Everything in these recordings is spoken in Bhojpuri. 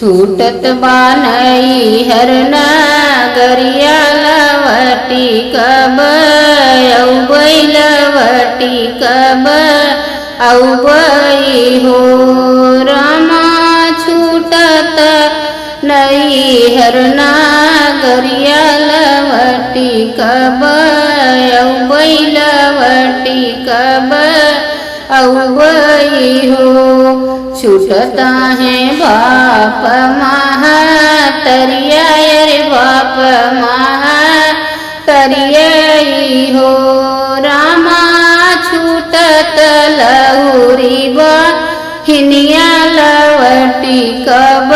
छूटत बानई हरना गरियालवटी कब औबैलवटी कब औबई हो रामा छूटत नई हरना गरियालवटी कब औबैलवटी कब औबई हो छूटता है बाप महा तरिया रे बाप महा तरियई हो रामा छूटत लहुरी हिनिया लवटी कब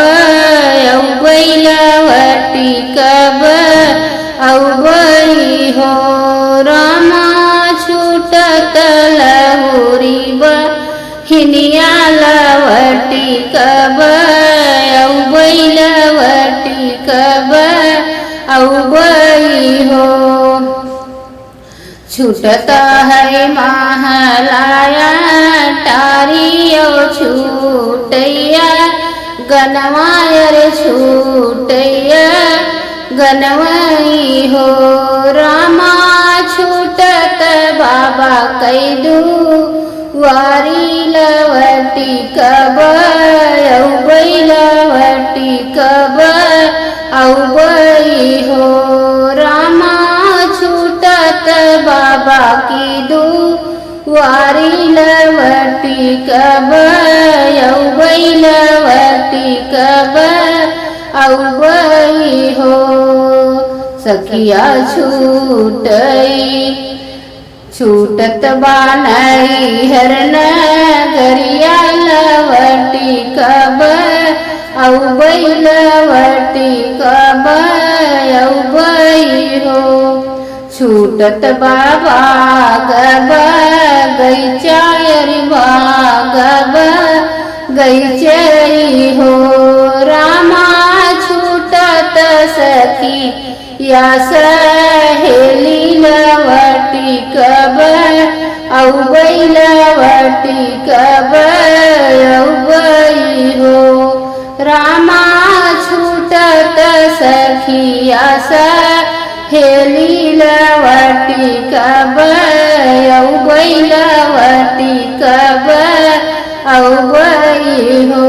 औबैलवटी कब औबई हो रामा छूटत लहुरी हिनिया लवटी कब औबैलवटी कब औबई हो छूटता है महलाया टारियो छूटैया गनवायर छूटैया गनवई हो रामा छूटत बाबा कैदू वारी लवटी कब औबैलवटी कब औबई हो रामा छूटत बाबा की वारी लवटी कब औबैलवटी कब औबई हो सखिया छूटत बानई हरना गरियालवटी कब औबैलवटी कब औबई हो छूटत बाबा गब गैचायरी गब गैचई हो रामा छूटत सखी या सहेली लवटी कब औबैलवटी कब औबई हो रामा छूटत सखिया सहेली लवटी कब औबैलवटी कब औबई हो।